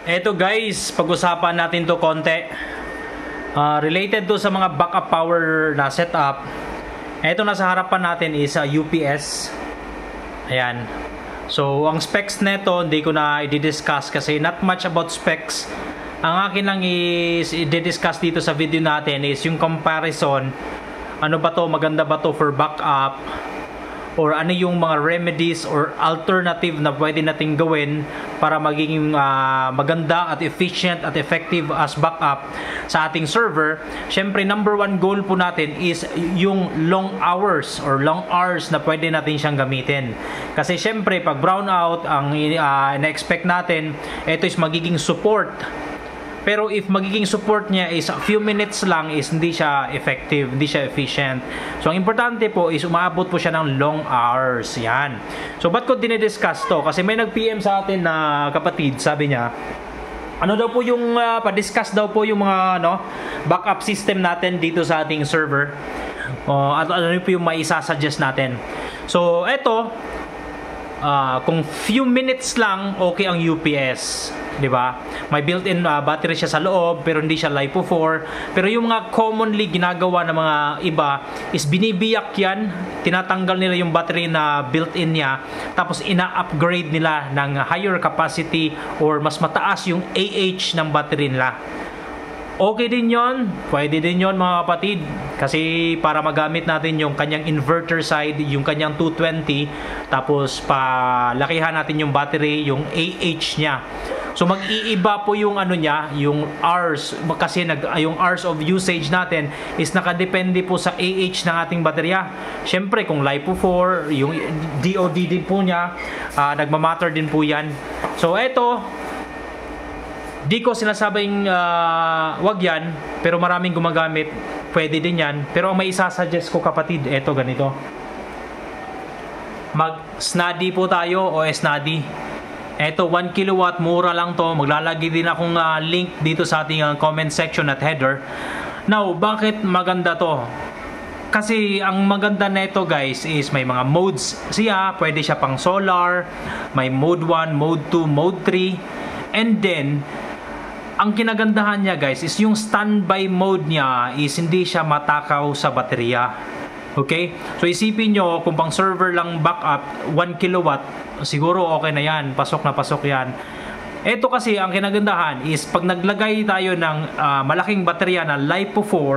Eto guys, pag-usapan natin to konti. Related to sa mga backup power na setup. Eto nasa harapan natin is UPS. Ayan. So, ang specs neto, hindi ko na i-discuss kasi not much about specs. Ang akin lang is i-discuss dito sa video natin is yung comparison. Ano ba to? Maganda ba to for backup? Or ano yung mga remedies or alternative na pwede nating gawin para maging maganda at efficient at effective as backup sa ating server. Syempre, number one goal po natin is yung long hours or long hours na pwede natin siyang gamitin. Kasi syempre, pag brownout, ang na-expect natin, ito is magiging support. Pero if magiging support niya is a few minutes lang, is hindi siya effective, hindi siya efficient. So, ang importante po is umaabot po siya ng long hours. Yan. So, ba't ko dinidiscuss to? Kasi may nag-PM sa atin na kapatid, sabi niya, ano daw po yung, pa-discuss daw po yung mga backup system natin dito sa ating server. At ano po yung maisasuggest natin. So, eto, kung few minutes lang, okay ang UPS. Diba? May built-in battery siya sa loob, pero hindi siya LiPo4. Pero yung mga commonly ginagawa ng mga iba is binibiyak yan, tinatanggal nila yung battery na built-in niya, tapos ina-upgrade nila ng higher capacity or mas mataas yung AH ng battery nila. Okay din yon, pwede din yon mga kapatid, kasi para magamit natin yung kanyang inverter side, yung kanyang 220, tapos palakihan natin yung battery, yung AH niya. So mag-iiba po yung ano niya, yung hours, kasi yung hours of usage natin is nakadepende po sa AH ng ating baterya. Syempre kung LiPo4, yung DOD din po niya, nagmamatter din po yan. So eto, di ko sinasabing wag yan, pero maraming gumagamit, pwede din yan. Pero ang may isasuggest ko kapatid, eto ganito. Mag-Snadi po tayo o Snadi. Eto 1 kilowatt, mura lang to. Maglalagay din akong link dito sa ating comment section at header. Now, bakit maganda to? Kasi ang maganda nito guys is may mga modes siya. Pwede siya pang solar, may mode 1, mode 2, mode 3. And then, ang kinagandahan niya guys is yung standby mode niya is hindi siya matakaw sa baterya. Okay? So isipin nyo, kung pang server lang backup 1 kilowatt, siguro okay na yan, pasok na pasok yan. Ito kasi ang kinagandahan is pag naglagay tayo ng malaking baterya na LiPo4,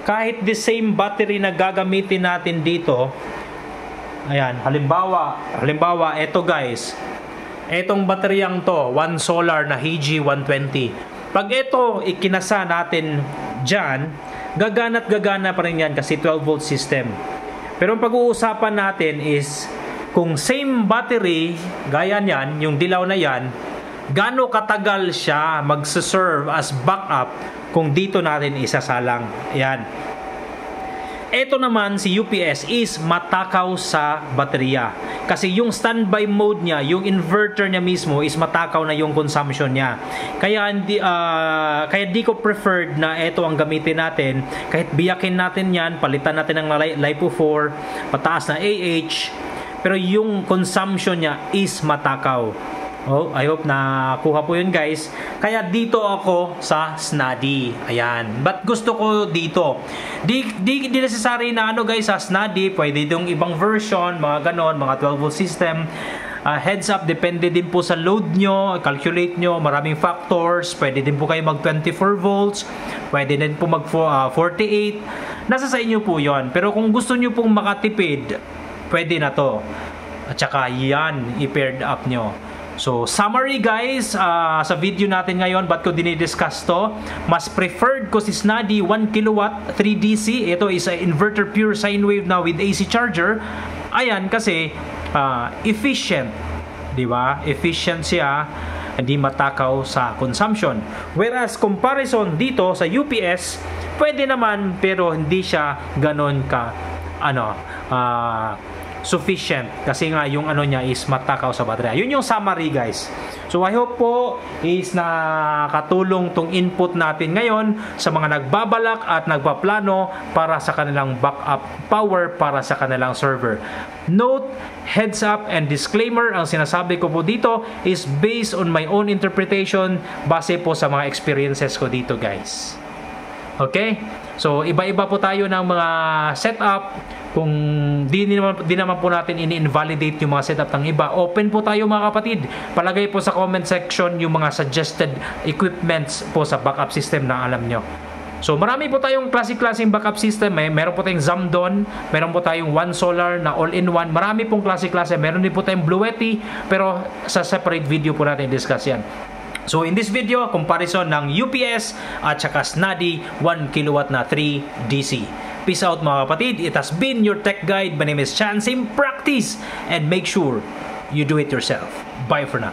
kahit the same battery na gagamitin natin dito, ayan, halimbawa ito guys, etong bateryang to, 1 solar na Higi 120. Pag ito ikinasa natin dyan, gagana at gagana pa rin yan kasi 12 volt system. Pero ang pag-uusapan natin is kung same battery, gaya niyan, yung dilaw na yan, gaano katagal siya magsaserve as backup kung dito natin isasalang. Ayan. Ito naman si UPS is matakaw sa baterya. Kasi yung standby mode niya, yung inverter niya mismo is matakaw na yung consumption niya. Kaya di ko preferred na ito ang gamitin natin. Kahit biyakin natin yan, palitan natin ng LiPo4, pataas na AH, pero yung consumption niya is matakaw. Oh, I hope na kuha po yun guys. Kaya dito ako sa Snadi. Ayan. But gusto ko dito. Di necessary na guys sa Snadi. Pwede itong ibang version, mga ganon, mga 12 volt system. Heads up, depende din po sa load nyo. Calculate nyo, maraming factors. Pwede din po kayo mag 24 volts. Pwede din po mag 48. Nasa sa inyo po yon. Pero kung gusto nyo pong makatipid, pwede na to. At saka yan, i-paired up nyo. So, summary guys, sa video natin ngayon, ba't ko dinidiscuss to? Mas preferred ko si Snadi 1 kilowatt 3DC. Ito is a inverter pure sine wave na with AC charger. Ayan, kasi efficient. Diba? Efficient siya, hindi matakaw sa consumption. Whereas, comparison dito sa UPS, pwede naman, pero hindi siya ganon ka, sufficient kasi nga yung ano niya is matakaw sa baterya. Yun yung summary guys. So I hope po is nakatulong tong input natin ngayon sa mga nagbabalak at nagpaplano para sa kanilang backup power para sa kanilang server. Note, heads up and disclaimer, ang sinasabi ko po dito is based on my own interpretation, base po sa mga experiences ko dito guys. Okay? So iba-iba po tayo ng mga setup. Kung di naman po natin ini-invalidate yung mga setup ng iba, open po tayo mga kapatid. Palagay po sa comment section yung mga suggested equipments po sa backup system na alam nyo. So marami po tayong klase-klaseng backup system. Meron po tayong Zamdon, meron po tayong One Solar na all-in-one. Marami pong klase-klase. Meron din po tayong Bluetti, pero sa separate video po natin discuss yan. So in this video, comparison ng UPS at saka SNADI 1 kilowatt na 3 DC. Peace out mga kapatid. It has been your tech guide. My name is Chance in Practice, and make sure you do it yourself. Bye for now.